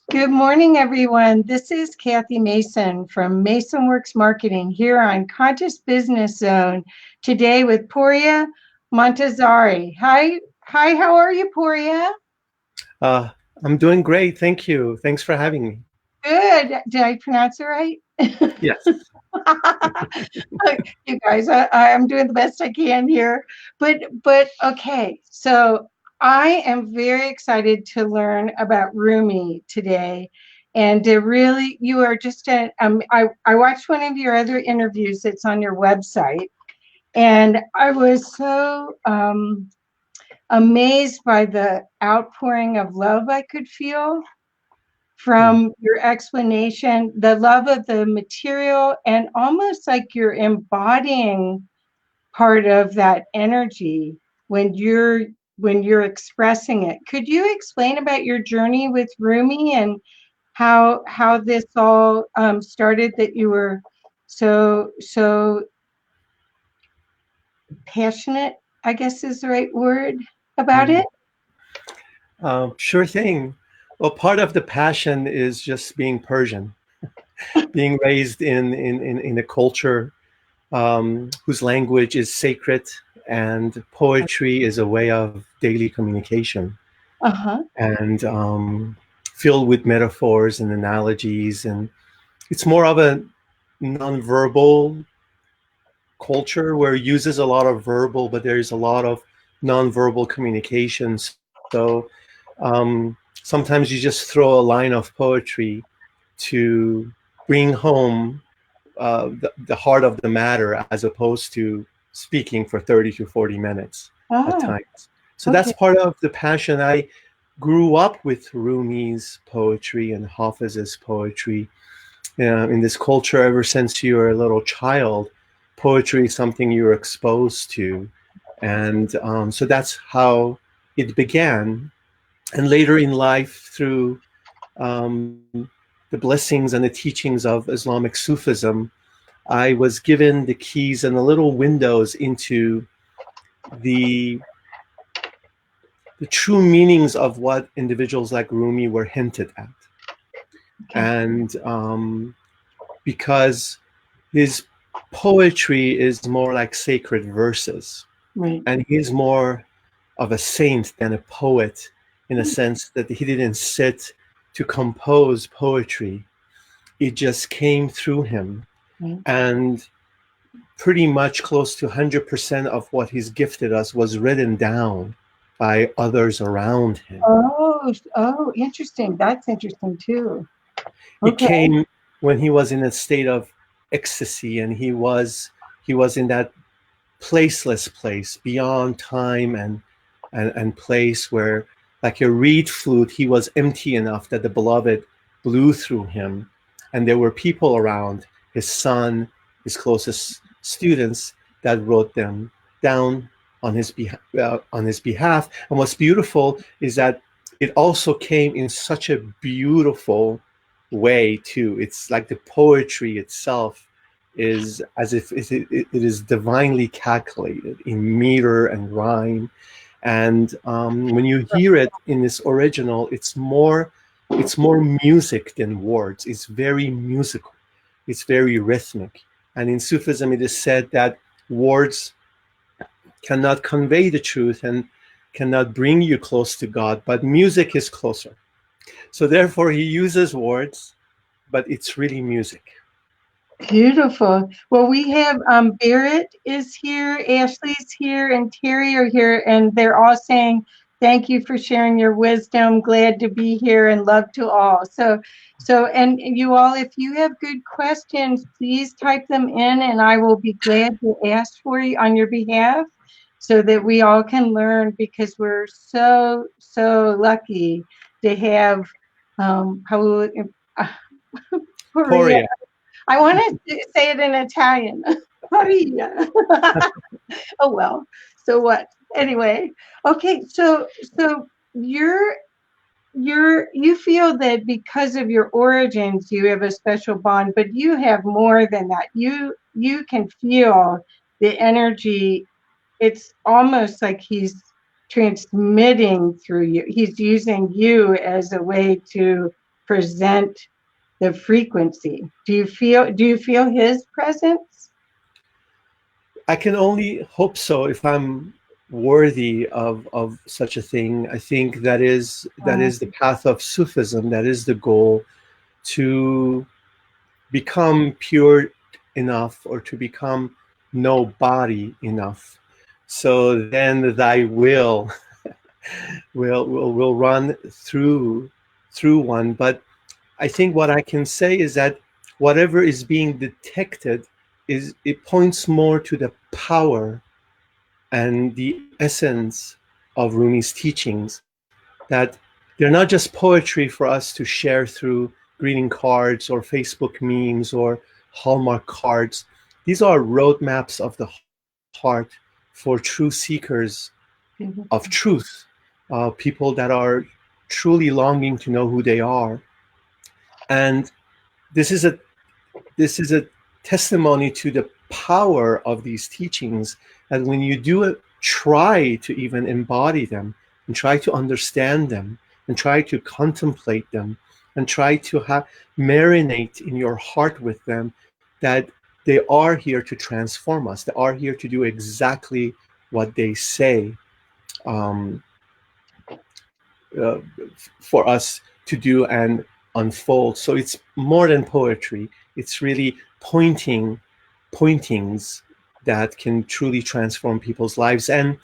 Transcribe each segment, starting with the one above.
Good morning, everyone. This is Kathy Mason from Mason Works Marketing here on Conscious Business Zone today with Pouria Montazeri. Hi, how are you, Pouria? Uh, I'm doing great. Thank you. Thanks for having me. Good. Did I pronounce it right? Yes. You guys, I'm doing the best I can here. But okay, so I am very excited to learn about Rumi today. And to really, you are just I watched one of your other interviews that's on your website, and I was so amazed by the outpouring of love I could feel from your explanation, the love of the material, and almost like you're embodying part of that energy when you're expressing it. Could you explain about your journey with Rumi and how this all started, that you were so passionate, I guess is the right word, about it? Sure thing. Well, part of the passion is just being Persian, being raised in a culture whose language is sacred and poetry is a way of daily communication Uh-huh. and filled with metaphors and analogies. And it's more of a nonverbal culture where it uses a lot of verbal, but there's a lot of nonverbal communications. So sometimes you just throw a line of poetry to bring home the heart of the matter, as opposed to speaking for 30 to 40 minutes at Oh, times. So that's okay. part of the passion. I grew up with Rumi's poetry and Hafiz's poetry in this culture. Ever since you were a little child, poetry is something you're exposed to. And so that's how it began. And later in life, through um, the blessings and the teachings of Islamic Sufism, I was given the keys and the little windows into the the true meanings of what individuals like Rumi were hinted at. Okay. And because his poetry is more like sacred verses, Right. and he's more of a saint than a poet, in a sense that he didn't sit to compose poetry. It just came through him. Right. And pretty much close to 100% of what he's gifted us was written down by others around him. Oh, interesting. That's interesting too. It Okay. came when he was in a state of ecstasy, and he was in that placeless place beyond time and place, where, like a reed flute, he was empty enough that the beloved blew through him, and there were people around, his son, his closest students, that wrote them down on his behalf. And what's beautiful is that it also came in such a beautiful way too. It's like the poetry itself is as if it is divinely calculated in meter and rhyme. And when you hear it in this original, it's more music than words. It's very musical. It's very rhythmic. And in Sufism, it is said that words cannot convey the truth and cannot bring you close to God, but music is closer. So therefore, he uses words, but it's really music. Beautiful. Well, we have Barrett is here, Ashley's here, and Terry are here, and they're all saying thank you for sharing your wisdom. Glad to be here, and love to all. And you all, if you have good questions, please type them in, and I will be glad to ask for you on your behalf, so that we all can learn, because we're so lucky to have how. Pouria. I want to say it in Italian. Maria. Oh well. So what? Anyway. Okay. So you're you feel that because of your origins you have a special bond, but you have more than that. You can feel the energy. It's almost like he's transmitting through you. He's using you as a way to present the frequency. Do you feel his presence? I can only hope so if I'm worthy of such a thing. I think that is the path of Sufism. That is the goal, to become pure enough, or to become no body enough. So then thy will will run through one. But I think what I can say is that whatever is being detected, is it points more to the power and the essence of Rumi's teachings, that they're not just poetry for us to share through greeting cards or Facebook memes or Hallmark cards. These are roadmaps of the heart for true seekers of truth, people that are truly longing to know who they are. And this is a this is a testimony to the power of these teachings, that when you do it, try to even embody them, and try to understand them, and try to contemplate them, and try to marinate in your heart with them, that they are here to transform us. They are here to do exactly what they say, um, uh, for us to do and unfold. So it's more than poetry. It's really pointings that can truly transform people's lives. And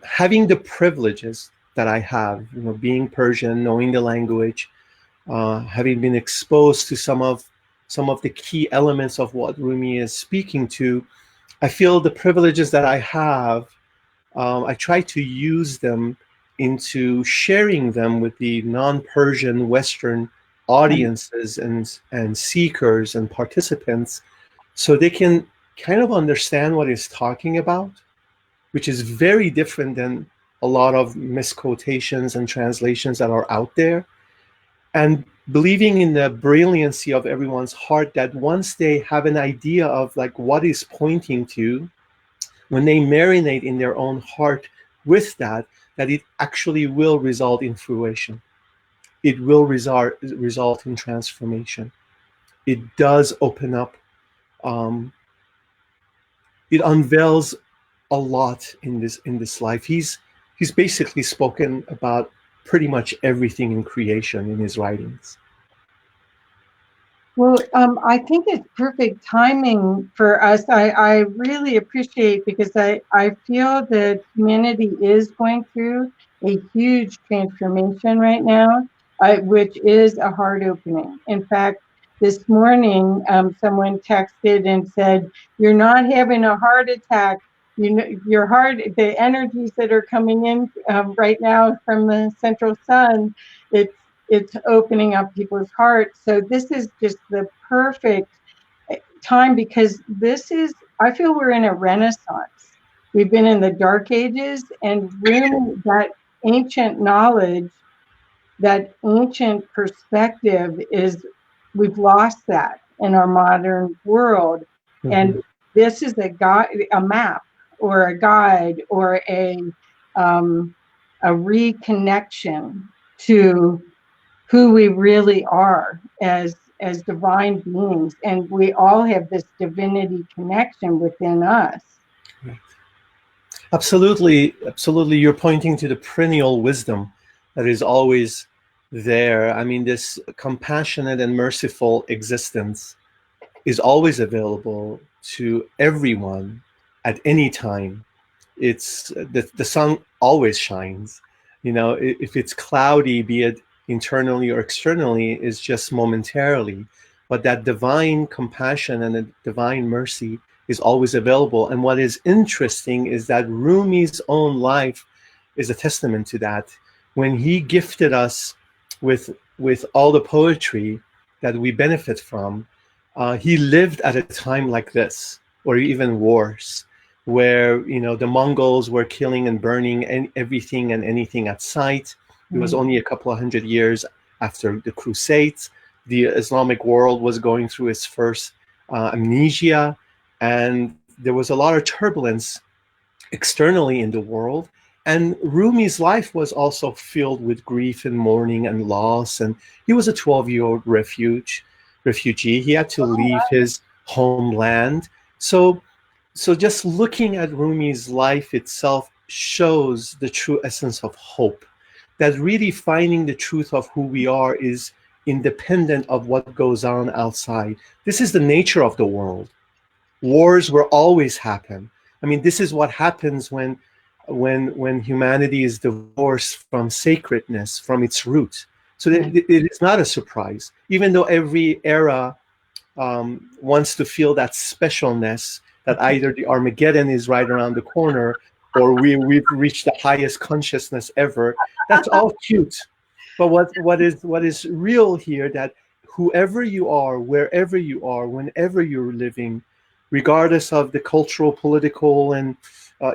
having the privileges that I have, being Persian, knowing the language, having been exposed to some of the key elements of what Rumi is speaking to, I feel the privileges that I have, I try to use them into sharing them with the non-Persian Western audiences and seekers and participants, so they can kind of understand what he's talking about, which is very different than a lot of misquotations and translations that are out there. And believing in the brilliancy of everyone's heart, that once they have an idea of like what he's pointing to, when they marinate in their own heart with that it actually will result in fruition. It will result in transformation. It does open up. Um, it unveils a lot in this life. He's basically spoken about pretty much everything in creation in his writings. Well, I think it's perfect timing for us. I really appreciate, because I feel that humanity is going through a huge transformation right now, which is a heart opening. In fact, this morning, someone texted and said, "You're not having a heart attack. You know, your heart, the energies that are coming in right now from the central sun, it's opening up people's hearts." So this is just the perfect time, because I feel we're in a renaissance. We've been in the dark ages, and really that ancient knowledge, that ancient perspective we've lost that in our modern world. Mm-hmm. And this is a map or a guide or a reconnection to who we really are as divine beings, and we all have this divinity connection within us. Absolutely, absolutely. You're pointing to the perennial wisdom that is always there. I mean, this compassionate and merciful existence is always available to everyone at any time. It's the sun always shines. If it's cloudy, be it internally or externally, is just momentarily. But that divine compassion and the divine mercy is always available. And what is interesting is that Rumi's own life is a testament to that. When he gifted us with all the poetry that we benefit from, he lived at a time like this, or even worse, where the Mongols were killing and burning everything and anything at sight. It was only a couple of hundred years after the Crusades. The Islamic world was going through its first amnesia, and there was a lot of turbulence externally in the world. And Rumi's life was also filled with grief and mourning and loss. And he was a 12-year-old refugee. He had to leave his homeland. So just looking at Rumi's life itself shows the true essence of hope. That really finding the truth of who we are is independent of what goes on outside. This is the nature of the world. Wars will always happen. I mean, this is what happens when humanity is divorced from sacredness, from its root. So it is not a surprise, even though every era wants to feel that specialness, that either the Armageddon is right around the corner or we've reached the highest consciousness ever. That's all cute. But what is real here, that whoever you are, wherever you are, whenever you're living, regardless of the cultural, political, and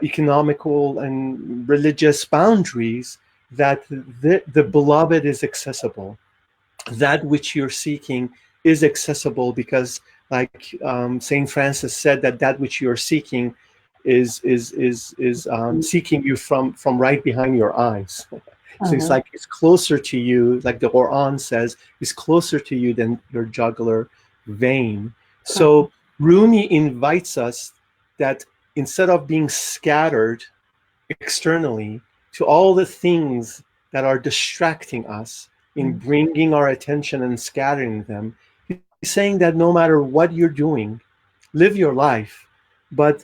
economical and religious boundaries, that the beloved is accessible. That which you're seeking is accessible, because like Saint Francis said, that which you're seeking is seeking you from right behind your eyes. So it's like it's closer to you, like the Quran says, it's closer to you than your jugular vein. So Rumi invites us that instead of being scattered externally to all the things that are distracting us in bringing our attention and scattering them, he's saying that no matter what you're doing, live your life, but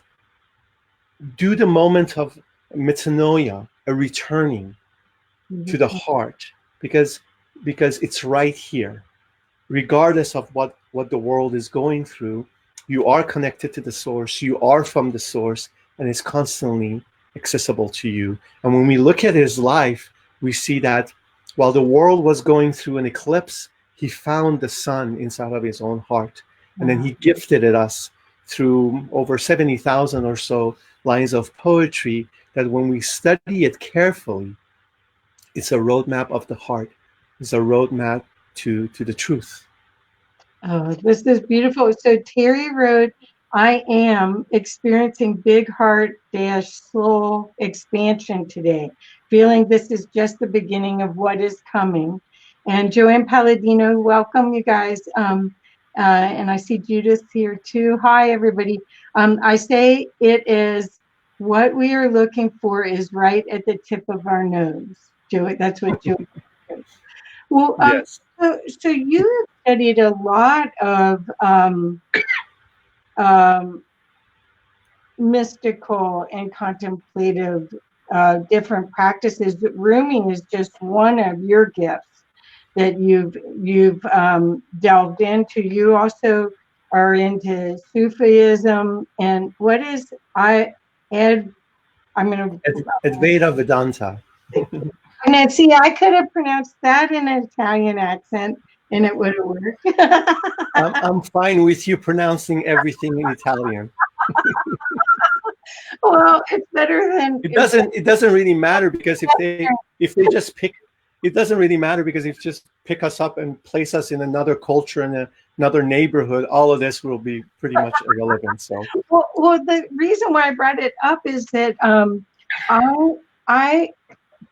do the moment of metanoia, a returning to the heart, because it's right here. Regardless of what the world is going through, you are connected to the source, you are from the source, and it's constantly accessible to you. And when we look at his life, we see that while the world was going through an eclipse, he found the sun inside of his own heart. And then he gifted it us through over 70,000 or so lines of poetry, that when we study it carefully, it's a roadmap of the heart. It's a roadmap to the truth. Oh, this is beautiful. So Terry wrote, I am experiencing big heart dash soul expansion today, feeling this is just the beginning of what is coming. And Joanne Palladino, welcome you guys. And I see Judith here too. Hi, everybody. I say it is what we are looking for is right at the tip of our nose. Joey, that's what Joey says. Well, Yes. so you studied a lot of mystical and contemplative different practices. Rumi is just one of your gifts that you've delved into. You also are into Sufism, and what is I'm going to Advaita Vedanta. And then, see, I could have pronounced that in an Italian accent, and it would have worked. I'm fine with you pronouncing everything in Italian. Well, it's better than It doesn't really matter, because if they just pick, it doesn't really matter, because if just pick us up and place us in another culture and another neighborhood, all of this will be pretty much irrelevant. So well, the reason why I brought it up is that I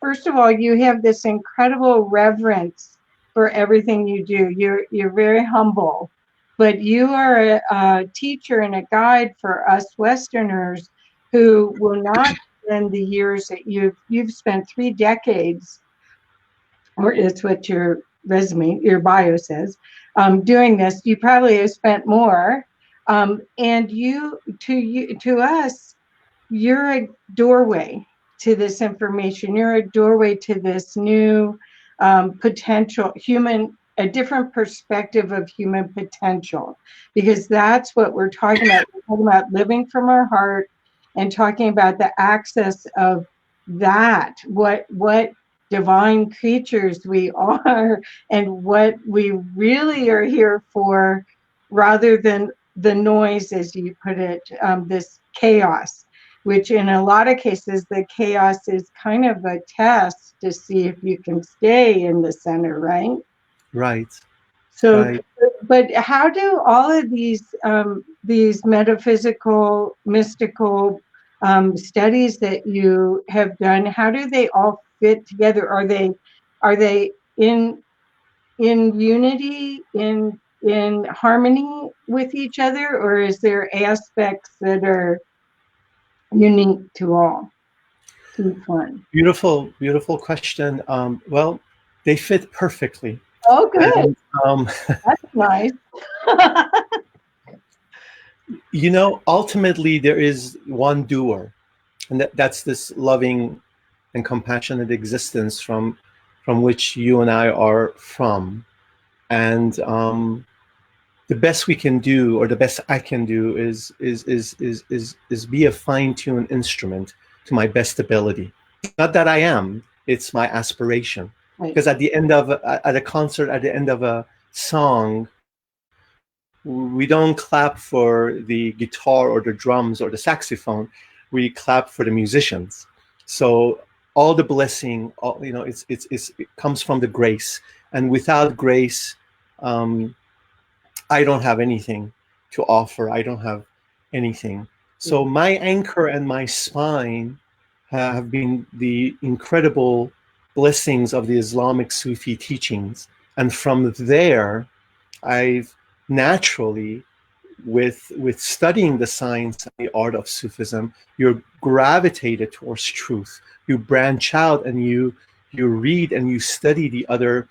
first of all, you have this incredible reverence for everything you do. You're very humble, but you are a teacher and a guide for us Westerners who will not spend the years that you've spent 3 decades, or it's what your resume, your bio says, doing this. You probably have spent more, and to us, you're a doorway to this information. You're a doorway to this new potential a different perspective of human potential, because that's what we're talking about. We're talking about living from our heart and talking about the access of that, what divine creatures we are, and what we really are here for, rather than the noise, as you put it, this chaos, which in a lot of cases, the chaos is kind of a test to see if you can stay in the center, right? right. So, Right. but how do all of these metaphysical, mystical studies that you have done, how do they all fit together? Are they in unity, in harmony with each other, or is there aspects that are unique to each one? Beautiful, beautiful question. Well, they fit perfectly. Oh, good. And, That's nice. ultimately, there is one doer, and that's this loving and compassionate existence from which you and I are from. And the best we can do, or the best I can do, is be a fine-tuned instrument to my best ability. Not that I am; it's my aspiration. Right. Because at a concert, at the end of a song, we don't clap for the guitar or the drums or the saxophone. We clap for the musicians. So all the blessing, it comes from the grace, and without grace, um, I don't have anything to offer. I don't have anything. So my anchor and my spine have been the incredible blessings of the Islamic Sufi teachings. And from there, I've naturally, with studying the science and the art of Sufism, you're gravitated towards truth. You branch out and you read and you study the other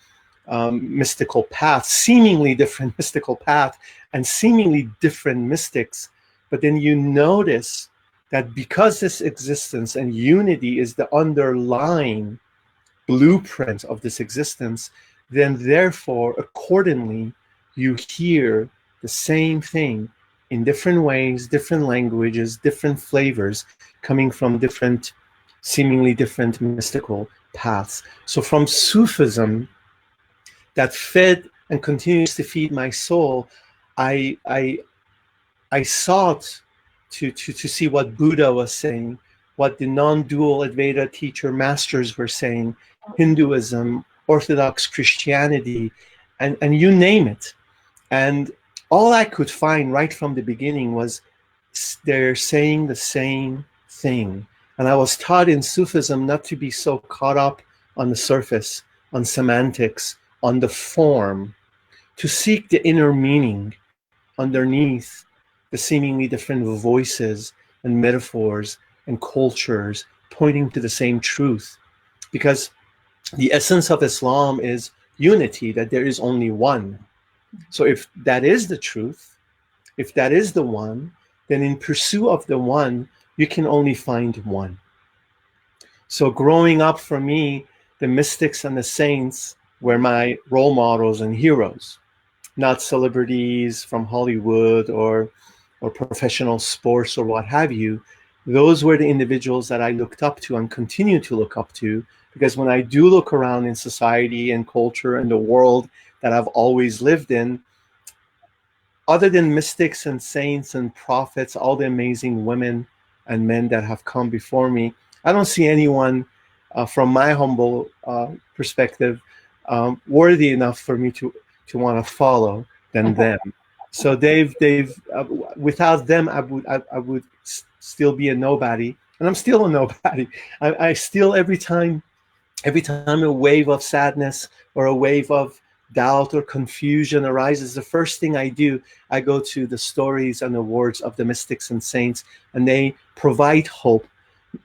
mystical paths, seemingly different mystical path, and seemingly different mystics. But then you notice that because this existence and unity is the underlying blueprint of this existence, then therefore, accordingly, you hear the same thing in different ways, different languages, different flavors, coming from different, seemingly different mystical paths. So from Sufism, that fed and continues to feed my soul, I I I sought to see what Buddha was saying, what the non-dual Advaita teacher masters were saying, Hinduism, Orthodox Christianity, and you name it. And all I could find right from the beginning was they're saying the same thing. And I was taught in Sufism not to be so caught up on the surface, on semantics, on the form, to seek the inner meaning underneath the seemingly different voices and metaphors and cultures pointing to the same truth. Because the essence of Islam is unity, that there is only one. So if that is the truth, if that is the one, then in pursuit of the one, you can only find one. So growing up for me, the mystics and the saints were my role models and heroes, not celebrities from Hollywood or professional sports or what have you. Those were the individuals that I looked up to and continue to look up to, because when I do look around in society and culture and the world that I've always lived in, other than mystics and saints and prophets, all the amazing women and men that have come before me, I don't see anyone from my humble perspective worthy enough for me to want to follow than them. So they've without them, I would still be a nobody, and I'm still a nobody. I still every time a wave of sadness or a wave of doubt or confusion arises, the first thing I do, I go to the stories and the words of the mystics and saints, and they provide hope,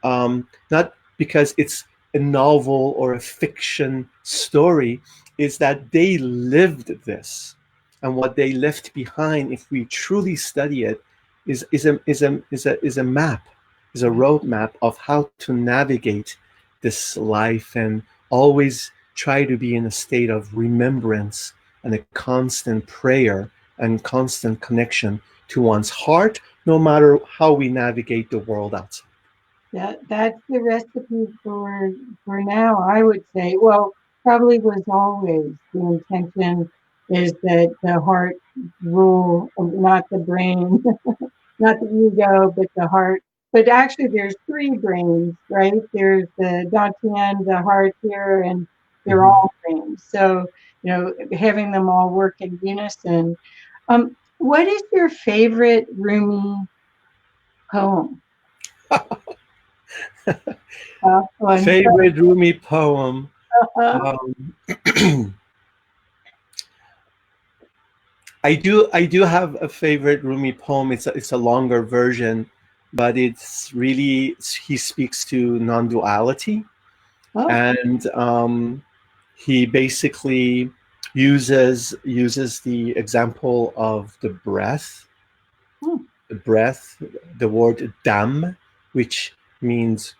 not because it's a novel or a fiction story, is that they lived this. And what they left behind, if we truly study it, is a map, is a roadmap of how to navigate this life and always try to be in a state of remembrance and a constant prayer and constant connection to one's heart, no matter how we navigate the world outside. That's the recipe for now, I would say. Well, probably was always the intention is that the heart rule, not the brain, not the ego, but the heart. But actually, there's three brains, right? There's the Dantian, the heart here, and they're all brains. So, having them all work in unison. What is your favorite Rumi poem? One. Favorite Rumi poem. Um, I do have a favorite Rumi poem. It's a longer version, but it's really, he speaks to non-duality, Oh, and he basically uses the example of hmm, the breath, the word dam, which means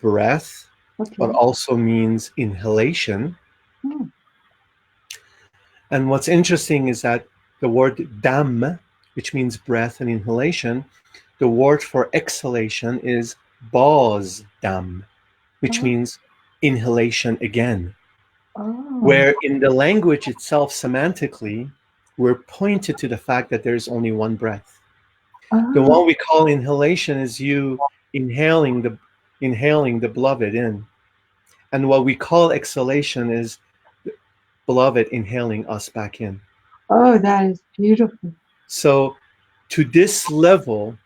breath, but okay. also means inhalation. Hmm, And what's interesting is that the word dam, which means breath and inhalation, the word for exhalation is baz dam, which oh, means inhalation again. oh, Where in the language itself, semantically, we're pointed to the fact that there's only one breath. The oh, one we call inhalation is you inhaling the beloved in. And what we call exhalation is beloved inhaling us back in. oh, that is beautiful. So to this level,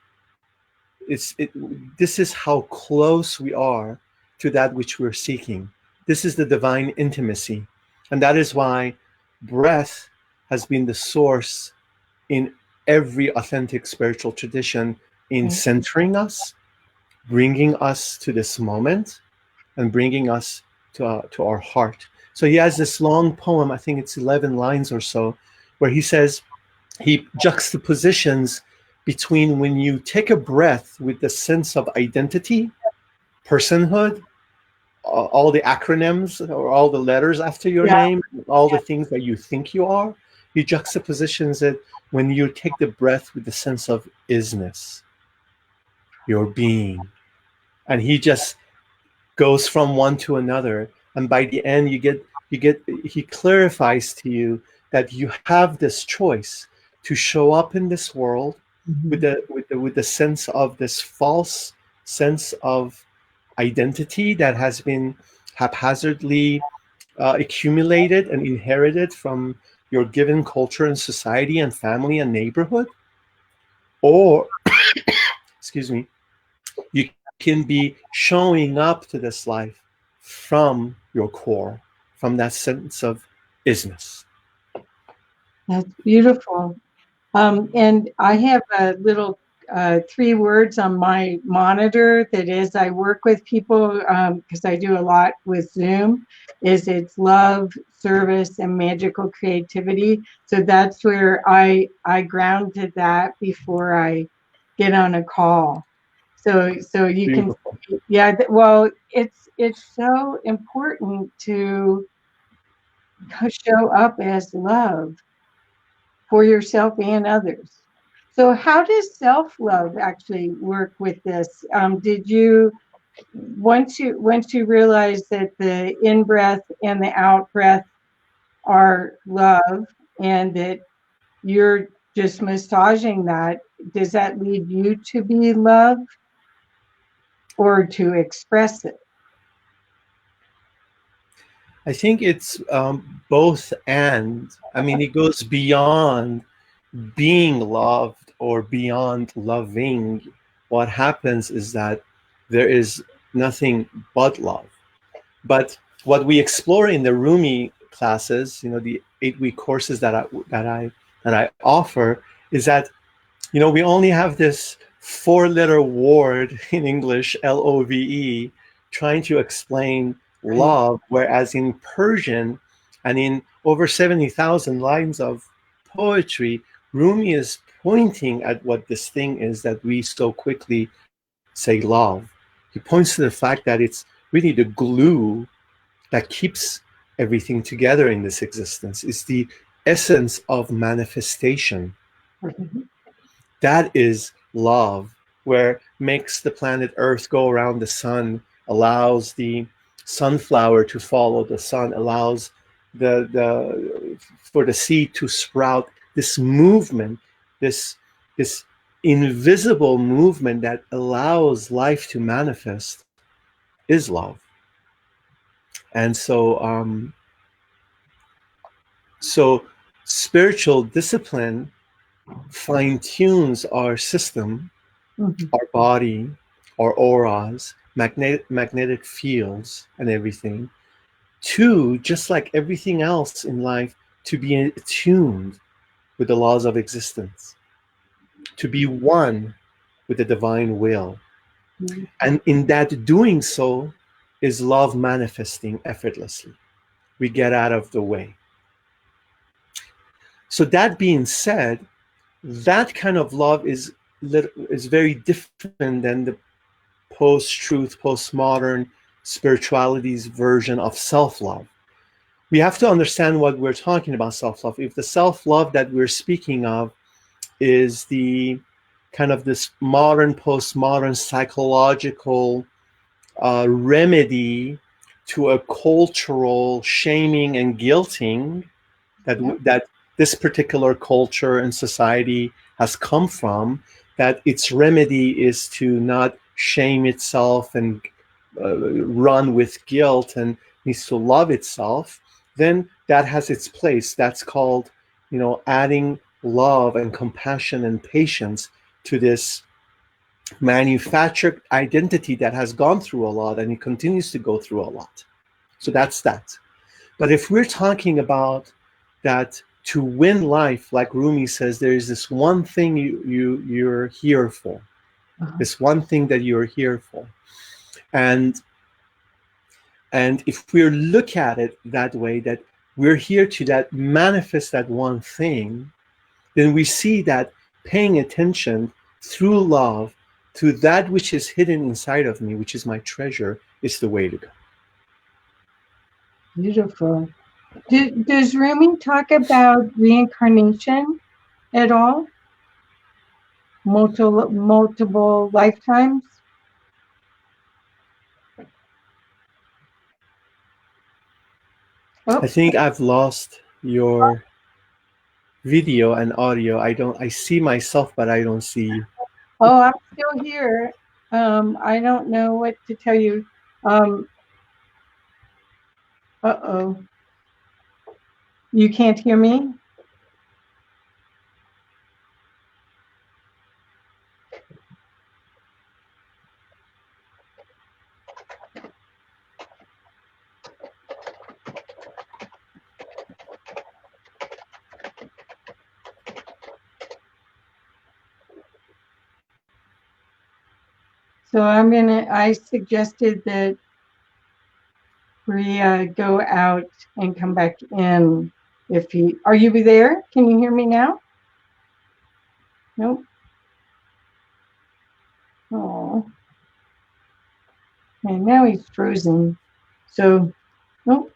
this is how close we are to that which we're seeking. This is the divine intimacy. And that is why breath has been the source in every authentic spiritual tradition in Right. centering us, bringing us to this moment, and bringing us to our heart. So he has this long poem, I think it's 11 lines or so, where he says, he juxtapositions between when you take a breath with the sense of identity, personhood, all the acronyms or all the letters after your Yeah, name, all the things that you think you are, he juxtapositions it when you take the breath with the sense of isness, your being. And he just goes from one to another, and by the end you get he clarifies to you that you have this choice to show up in this world with mhm, the sense of this false sense of identity that has been haphazardly accumulated and inherited from your given culture and society and family and neighborhood, or excuse me, you can be showing up to this life from your core, from that sense of isness. that's beautiful. And I have a little 3 words on my monitor that is, I work with people because I do a lot with Zoom, is it's love, service, and magical creativity. So that's where I ground to that before I get on a call. So you can, Beautiful. yeah, well, it's so important to show up as love for yourself and others. So, how does self love actually work with this? Did you once you realize that the in breath and the out breath are love, and that you're just massaging that? Does that lead you to be love or to express it? I think it's both and. I mean, it goes beyond being loved or beyond loving. What happens is that there is nothing but love. But what we explore in the Rumi classes, the 8-week courses that I offer, is that we only have this 4-letter word in English, love, trying to explain Right. love, whereas in Persian and in over 70,000 lines of poetry, Rumi is pointing at what this thing is that we so quickly say love. He points to the fact that it's really the glue that keeps everything together in this existence. It's the essence of manifestation. Mhm. That is love, where makes the planet Earth go around the sun, allows the sunflower to follow the sun, allows the for the seed to sprout. This movement, this invisible movement that allows life to manifest, is love. And so spiritual discipline fine tunes our system, Mhm. our body, or auras, magnetic fields and everything. Two, just like everything else in life, to be attuned with the laws of existence, to be one with the divine will. And in that doing so is love manifesting effortlessly. We get out of the way. So that being said, that kind of love is very different than the post-truth, postmodern spirituality's version of self-love. We have to understand what we're talking about self-love. If the self-love that we're speaking of is the kind of this modern, postmodern psychological remedy to a cultural shaming and guilting that this particular culture and society has come from, that its remedy is to not shame itself and run with guilt and needs to love itself, then that has its place. That's called, adding love and compassion and patience to this manufactured identity that has gone through a lot and it continues to go through a lot. So that's that. But if we're talking about that to win life, like Rumi says, there is this one thing you're here for. This one thing that you're here for. And if we look at it that way, that we're here to that manifest that one thing, then we see that paying attention through love to that which is hidden inside of me, which is my treasure, is the way to go. Beautiful. Does Rumi talk about reincarnation at all? Multiple lifetimes? I think I've lost your video and audio. I see myself, but I don't see you. Oh, I'm still here. I don't know what to tell you. Uh-oh. You can't hear me? So I suggested that we go out and come back in. Are you there? Can you hear me now? Nope. Oh. And now he's frozen. So, nope.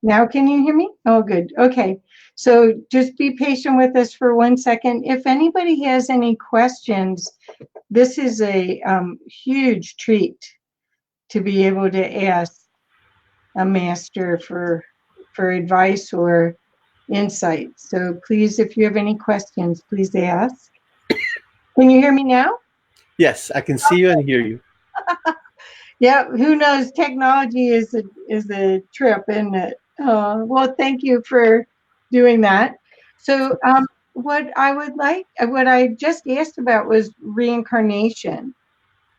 Now can you hear me? Oh, good. Okay. So just be patient with us for 1 second. If anybody has any questions, this is a huge treat to be able to ask a master for advice or insight. So please, if you have any questions, please ask. Can you hear me now? Yes, I can see you and hear you. Yeah, who knows? Technology is a trip, isn't it? Well, thank you for doing that. So what I just asked about was reincarnation.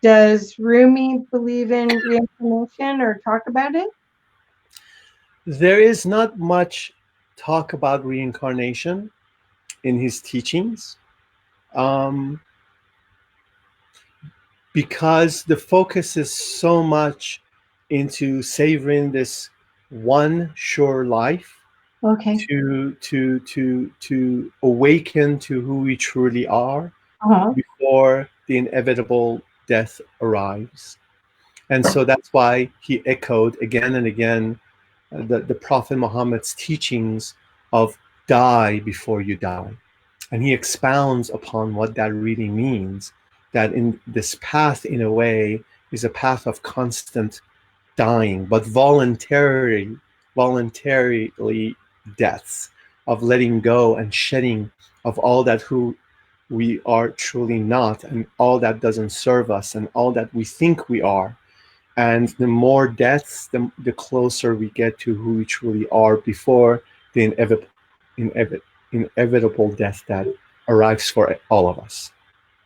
Does Rumi believe in reincarnation or talk about it? There is not much talk about reincarnation in his teachings, because the focus is so much into savoring this one sure life. Okay. To awaken to who we truly are before the inevitable death arrives. And so that's why he echoed again and again the Prophet Muhammad's teachings of die before you die. And he expounds upon what that really means, that in this path, in a way, is a path of constant dying, but voluntarily deaths, of letting go and shedding of all that who we are truly not, and all that doesn't serve us, and all that we think we are. And the more deaths, the closer we get to who we truly are before the inevitable death that arrives for all of us.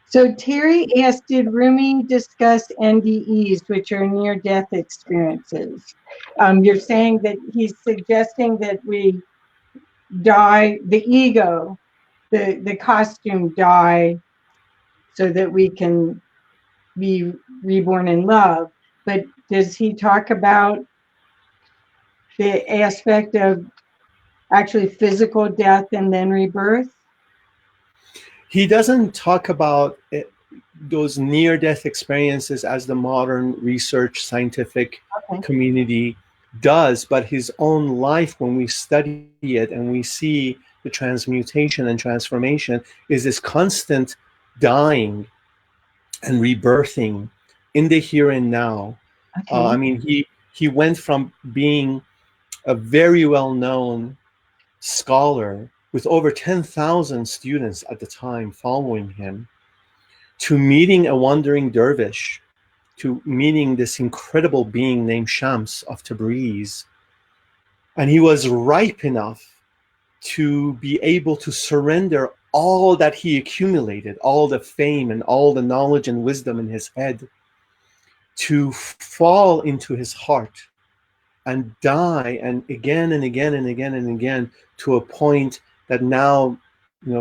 So Terry asked, did Rumi discuss NDEs, which are near-death experiences? You're saying that he's suggesting that we die, the ego, the costume die so that we can be reborn in love. But does he talk about the aspect of actually physical death and then rebirth? He doesn't talk about those near-death experiences as the modern research scientific community does, but his own life, when we study it and we see the transmutation and transformation, is this constant dying and rebirthing in the here and now. I mean, he went from being a very well-known scholar with over 10,000 students at the time following him, to meeting a wandering dervish, to meeting this incredible being named Shams of Tabriz. And he was ripe enough to be able to surrender all that he accumulated, all the fame and all the knowledge and wisdom in his head, to fall into his heart and die, and again and again and again and again, to a point that now,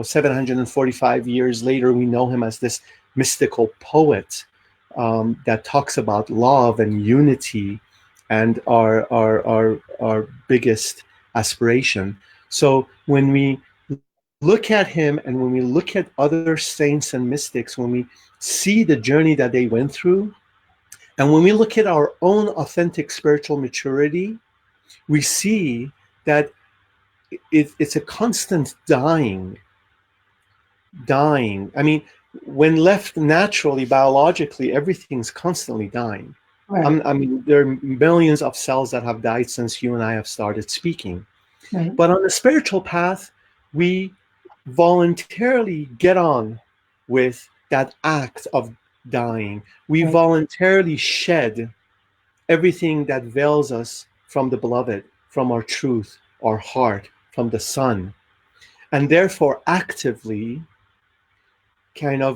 745 years later, we know him as this mystical poet that talks about love and unity and our biggest aspiration. So when we look at him and when we look at other saints and mystics, when we see the journey that they went through, and when we look at our own authentic spiritual maturity, we see that it's a constant dying. I mean, when left naturally, biologically, everything's constantly dying. Right. I mean, there are millions of cells that have died since you and I have started speaking. Right. But on the spiritual path, we voluntarily get on with that act of dying. We voluntarily shed everything that veils us from the beloved, from our truth, our heart, from the sun. And therefore, actively,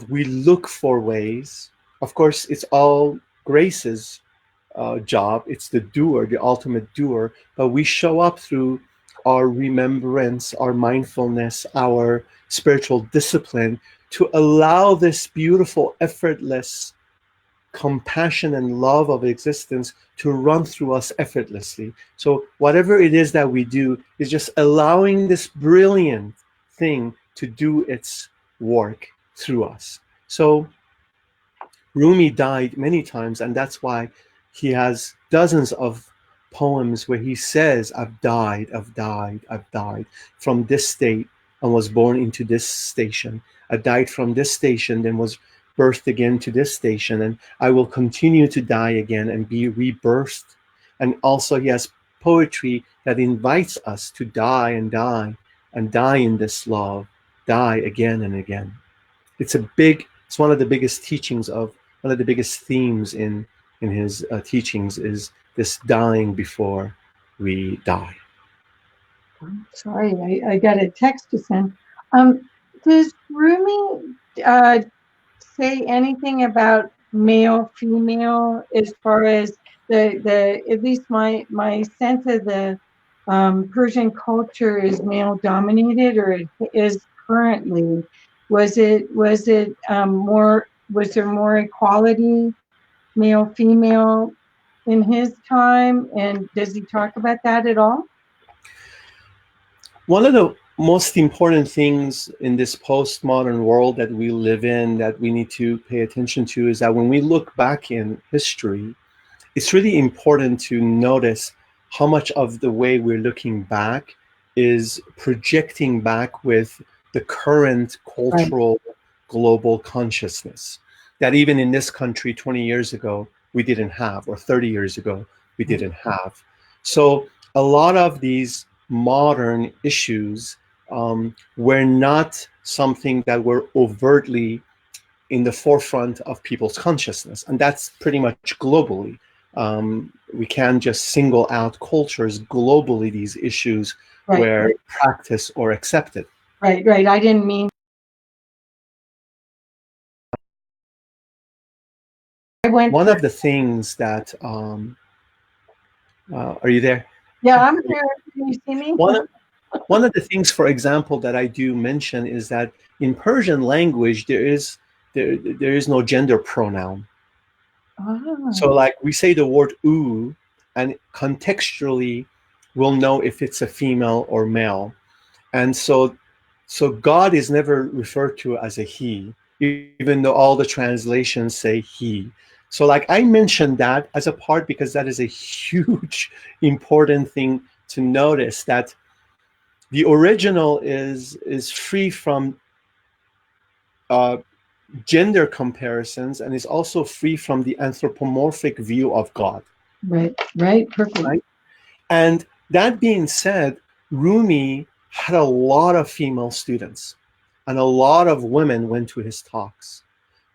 we look for ways. Of course, it's all Grace's job. It's the doer, the ultimate doer. But we show up through our remembrance, our mindfulness, our spiritual discipline to allow this beautiful, effortless compassion and love of existence to run through us effortlessly. So whatever it is that we do is just allowing this brilliant thing to do its work through us. So Rumi died many times, and that's why he has dozens of poems where he says, I've died from this state and was born into this station. I died from this station, then was birthed again to this station, and I will continue to die again and be rebirthed. And also he has poetry that invites us to die and die and die in this love, die again and again. It's one of the biggest teachings one of the biggest themes in his teachings is this dying before we die. Sorry, I got a text to send. Does Rumi say anything about male, female, as far as the at least my sense of the Persian culture is male dominated, or it is currently. Was there more equality, male, female, in his time, and does he talk about that at all? One of the most important things in this postmodern world that we live in that we need to pay attention to is that when we look back in history, it's really important to notice how much of the way we're looking back is projecting back with the current cultural global consciousness that even in this country 20 years ago we didn't have, or 30 years ago we didn't have. So a lot of these modern issues were not something that were overtly in the forefront of people's consciousness, and that's pretty much globally. We can't just single out cultures globally, these issues were practiced or accepted. Right. I didn't mean went one for, of the things that are you there? yeah, I'm here. Can you see me? One one of the things, for example, that I do mention is that in Persian language there is no gender pronoun. So, Oh, like we say the word "u," and contextually, we'll know if it's a female or male. And so God is never referred to as a he, even though all the translations say he. So, like I mentioned that as a part because that is a huge, important thing to notice that the original is free from uh, gender comparisons and is also free from the anthropomorphic view of God. right, perfect. Right. And that being said, Rumi had a lot of female students, and a lot of women went to his talks.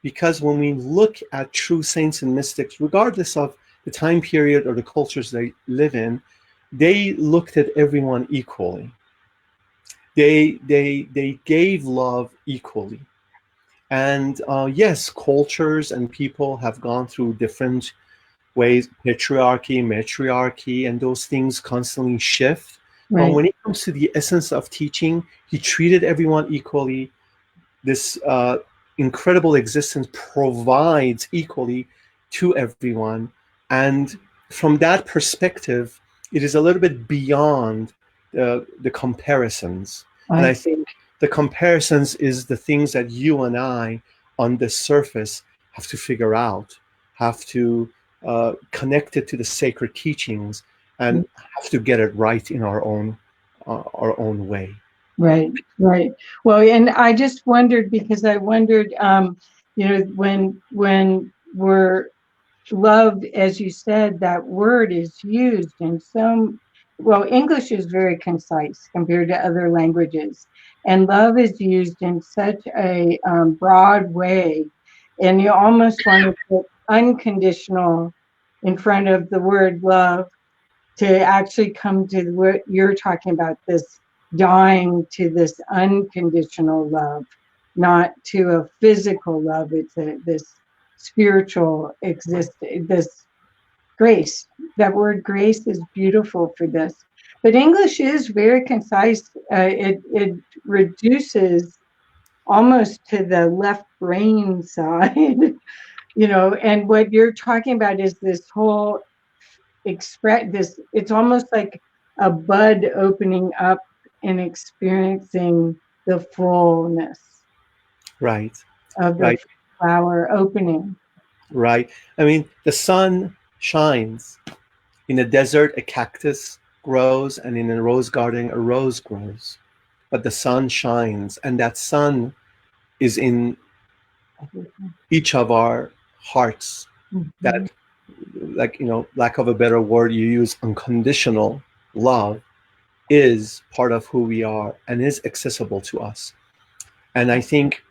Because when we look at true saints and mystics, regardless of the time period or the cultures they live in, they looked at everyone equally. They gave love equally. And yes, cultures and people have gone through different ways, patriarchy, matriarchy, and those things constantly shift. But Right, when it comes to the essence of teaching, he treated everyone equally. This incredible existence provides equally to everyone. And from that perspective, it is a little bit beyond the comparisons. And I I think the comparisons is the things that you and I on the surface have to figure out, have to connect it to the sacred teachings, and have to get it right in our own way. right, right. Well, and I just wondered because I wondered, when we're love, as you said, that word is used in some, well, English is very concise compared to other languages, and love is used in such a broad way, and you almost want to put unconditional in front of the word love to actually come to what you're talking about, this dying to this unconditional love, not to a physical love. It's this spiritual this grace. That word grace is beautiful for this. But English is very concise. It reduces almost to the left brain side, and what you're talking about is this whole express this, it's almost like a bud opening up and experiencing the fullness Right, of the right. flower opening. Right. I mean, the sun shines. In a desert, a cactus grows, and in a rose garden, a rose grows. But the sun shines, and that sun is in each of our hearts. Mhm. That, like, lack of a better word, you use unconditional love is part of who we are and is accessible to us. And I think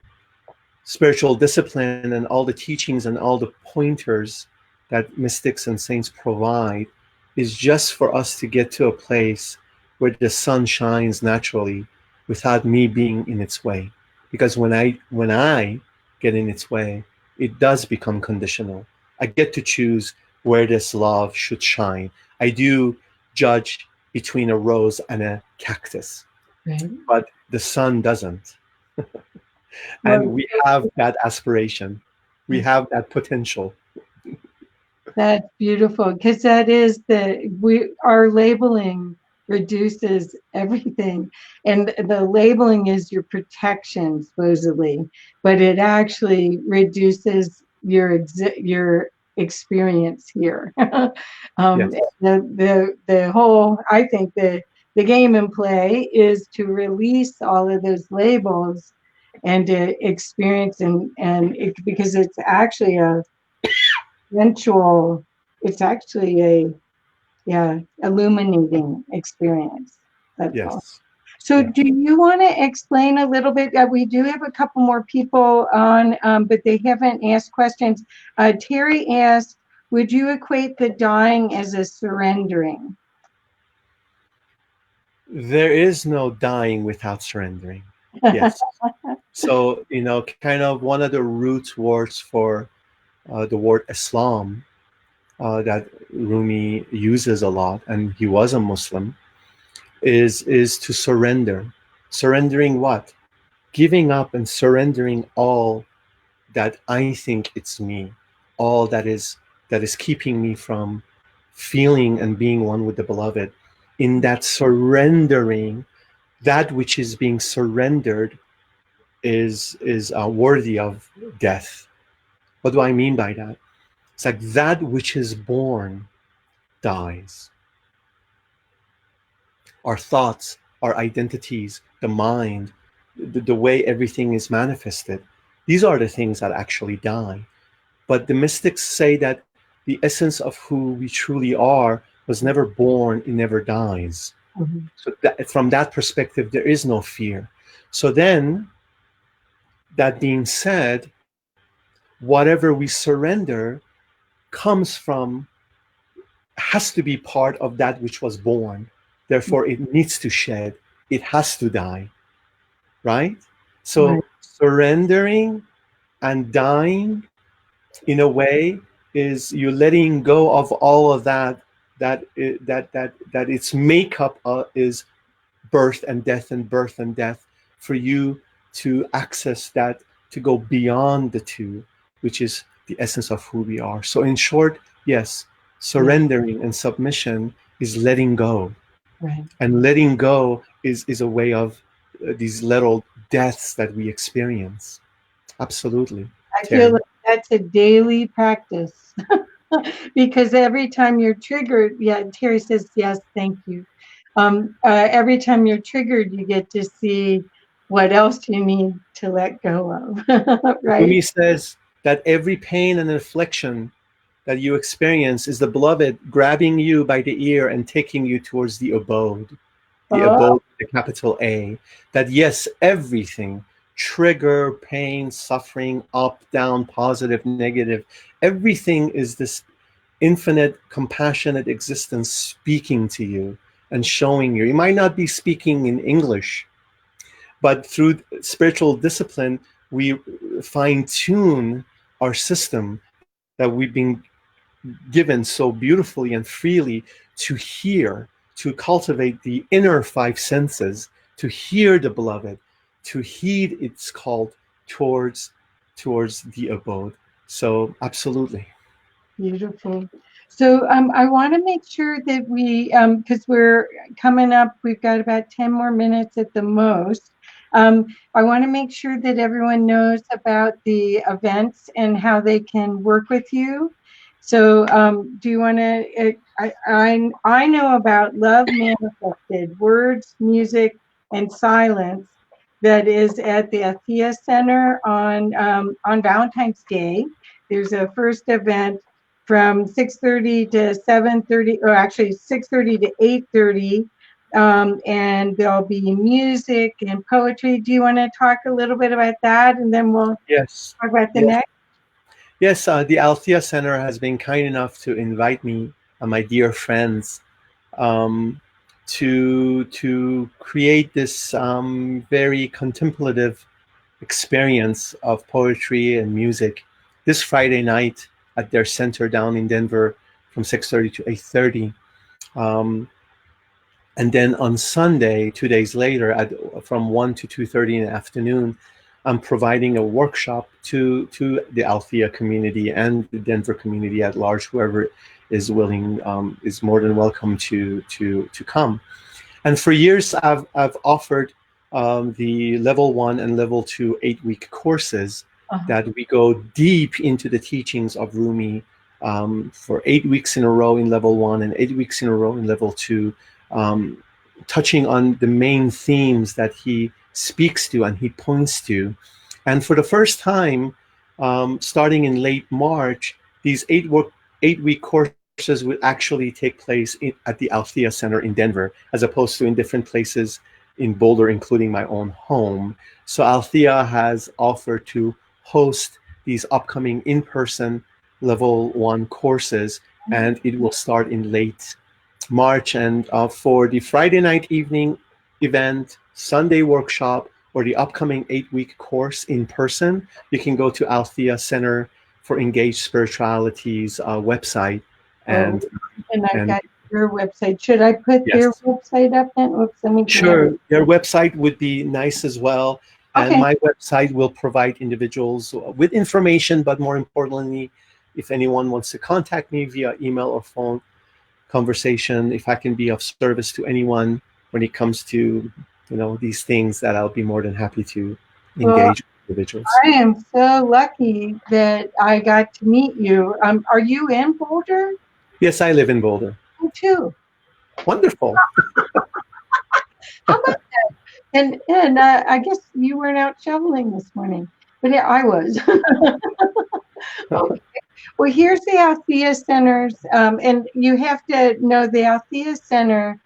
spiritual discipline and all the teachings and all the pointers that mystics and saints provide is just for us to get to a place where the sun shines naturally without me being in its way. Because when I get in its way, it does become conditional. I get to choose where this love should shine. I do judge between a rose and a cactus, Right. but the sun doesn't. And Well, we have that aspiration, we have that potential. that's beautiful because that is our labeling reduces everything, and the labeling is your protection supposedly, but it actually reduces your experience here. Yes, The whole, I think the game in play is to release all of those labels and to experience because it's actually a eventual, it's actually a, yeah, illuminating experience. That's all. yes, So yeah. do you want to explain a little bit? We do have a couple more people on, but they haven't asked questions. Terry asked, would you equate the dying as a surrendering? There is no dying without surrendering. Yes. So, kind of one of the root words for the word Islam that Rumi uses a lot, and he was a Muslim, is to surrender. Surrendering what? Giving up and surrendering all that I think it's me, all that is keeping me from feeling and being one with the beloved. In that surrendering, that which is being surrendered is worthy of death. What do I mean by that? It's like that which is born dies. Our thoughts, our identities, the mind, the way everything is manifested, these are the things that actually die. But the mystics say that the essence of who we truly are was never born, it never dies. Mm-hmm. So from that perspective, there is no fear. So then, that being said, whatever we surrender comes from, has to be part of that which was born. Therefore, it needs to shed. It has to die, right? Right. So surrendering and dying, in a way, is you letting go of all of that. That its makeup is birth and death and birth and death, for you to access that, to go beyond the two, which is the essence of who we are. So in short, yes, Yeah. surrendering and submission is letting go. Right. And letting go is a way of these little deaths that we experience. Absolutely, I feel like Terry. that's a daily practice because every time you're triggered, yeah, Terry says, yes, thank you. Every time you're triggered, you get to see what else you need to let go of, right? Rumi says that every pain and affliction that you experience is the beloved grabbing you by the ear and taking you towards the Oh, abode, the capital A. That yes, everything, trigger, pain, suffering, up, down, positive, negative, everything is this infinite, compassionate existence speaking to you and showing you. You might not be speaking in English, but through spiritual discipline, we fine tune our system that we've been given so beautifully and freely to hear, to cultivate the inner five senses, to hear the beloved, to heed its call towards the abode. So absolutely. beautiful. So I want to make sure that we, because we're coming up, we've got about 10 more minutes at the most. I want to make sure that everyone knows about the events and how they can work with you. So do you want to, I know about Love Manifested, Words, Music, and Silence, that is at the Athea Center on Valentine's Day. There's a first event from 6:30 to 7:30, or actually 6:30 to 8:30. And there'll be music and poetry. Do you want to talk a little bit about that? And then we'll Yes. talk about the Yes. next. Yes. The Althea Center has been kind enough to invite me and my dear friends um, to create this very contemplative experience of poetry and music this Friday night at their center down in Denver from 6:30 to 8:30. Um, and then on Sunday, 2 days later, from 1 to 2:30 in the afternoon, I'm providing a workshop to the Althea community and the Denver community at large. Whoever is willing is more than welcome to come. And for years, I've offered the level 1 and level 2 8-week courses Uh-huh. that we go deep into the teachings of Rumi for 8 weeks in a row in level 1 and 8 weeks in a row in level 2, um, touching on the main themes that he speaks to and he points to. And for the first time, starting in late March, these 8-week courses will actually take place at the Althea Center in Denver, as opposed to in different places in Boulder, including my own home. So Althea has offered to host these upcoming in-person level 1 courses, and it will start in late March. And for the Friday night evening event, Sunday workshop, or the upcoming 8-week course in person, you can go to Althea Center for Engaged Spirituality's website, Oh, and and I've and got your website. Should I put their yes, website up then? Oops, let me grab it. sure, your website would be nice as well. And Okay. my website will provide individuals with information, but more importantly, if anyone wants to contact me via email or phone conversation, if I can be of service to anyone when it comes to these things, that I'll be more than happy to Well, engage with individuals. I am so lucky that I got to meet you. Are you in Boulder? Yes, I live in Boulder. Me too. Wonderful. How about and I guess you weren't out shoveling this morning, but yeah, I was. Okay. Well, here's the Althea Centers, and you have to know the Althea Center.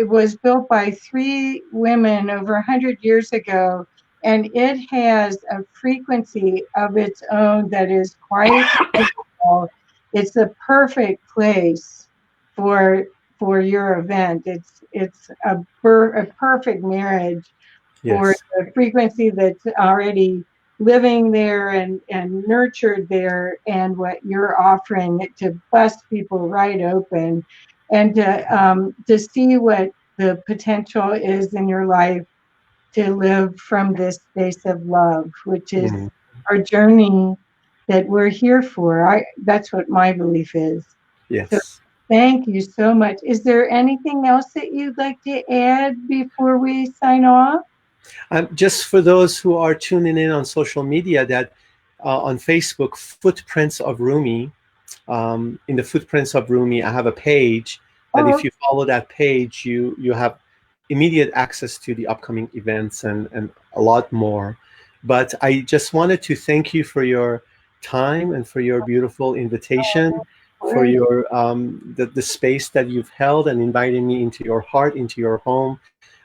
It was built by three women over 100 years ago, and it has a frequency of its own that is quite beautiful. It's the perfect place for your event. It's a perfect marriage for Yes. the frequency that's already living there and nurtured there, and what you're offering to bust people right open, and to see what the potential is in your life to live from this space of love, which is Mm, our journey that we're here for. That's what my belief is. So yes. thank you so much. Is there anything else that you'd like to add before we sign off? Just for those who are tuning in on social media, that on Facebook, Footprints of Rumi. In the Footprints of Rumi, I have a page that if Oh, you follow that page, you have immediate access to the upcoming events and a lot more. But I just wanted to thank you for your time and for your beautiful invitation, for great. your the space that you've held and inviting me into your heart, into your home,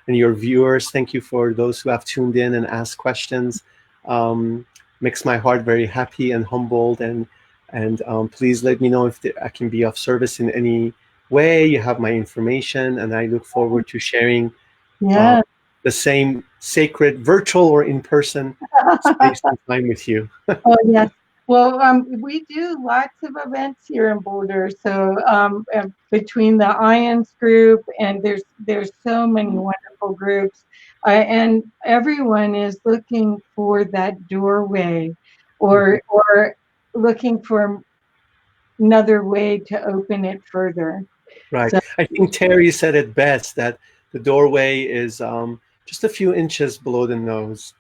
and your viewers. Thank you for those who have tuned in and asked questions. Um, Makes my heart very happy and humbled. And please let me know if I can be of service in any way. You have my information, and I look forward to sharing uh, Yeah. the same sacred, virtual or in person, space and time with you. Oh, yes. Well, we do lots of events here in Boulder. So between the IONS group, and there's so many wonderful groups, and everyone is looking for that doorway, Mhm. or looking for another way to open it further. Right. So I think Terry said it best, that the doorway is just a few inches below the nose.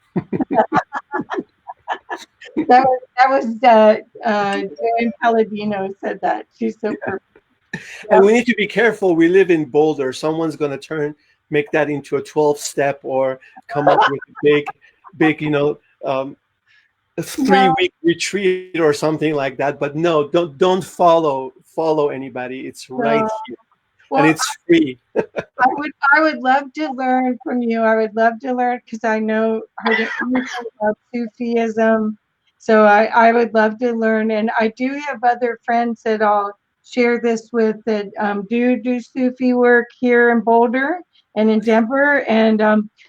that was Joanne Palladino said that. She's so perfect. And Yep. we need to be careful. We live in Boulder. Someone's going to make that into a 12-step, or come up with a big, a No, 3-week retreat or something like that. But no, don't follow anybody. It's right no. here, and Well, it's free. I would love to learn from you. I would love to learn because I know heard anything about Sufism. So I would love to learn. And I do have other friends that I'll share this with that do Sufi work here in Boulder and in Denver. And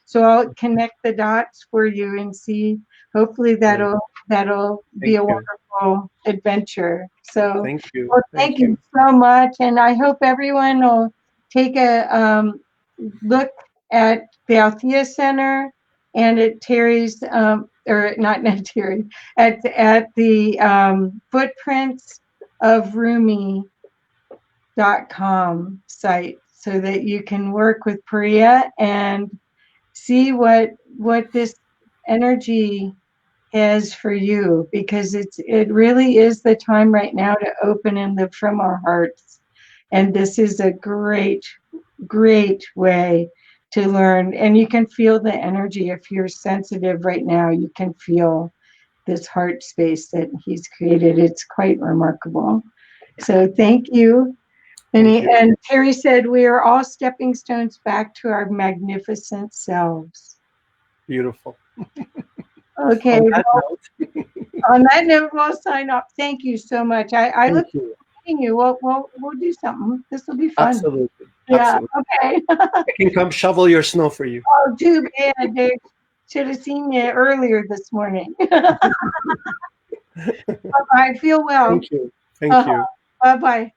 so I'll connect the dots for you and see. Hopefully Great. that'll be Thank a you. wonderful adventure. So Thank you. well, thank Thank you. you so much. And I hope everyone will take a look at the Althea Center and at Terry's, or not Terry, at the footprints of Rumi.com site, so that you can work with Pouria and see what this energy has for you, because it really is the time right now to open and live from our hearts. And this is a great way to learn. And you can feel the energy. If you're sensitive right now, you can feel this heart space that he's created. It's quite remarkable. So thank you. Thank you. And Terry said, we are all stepping stones back to our magnificent selves. Beautiful. Okay, On that well, note, on that note, we'll sign off. Thank you so much. I look thank forward you. to meeting you. We'll do something. This will be fun. Absolutely. Yeah. Absolutely. Okay. I can come shovel your snow for you. Oh, too bad. They should have seen you earlier this morning. Bye-bye. Feel well. Thank you. Thank Uh-huh. you. Bye-bye.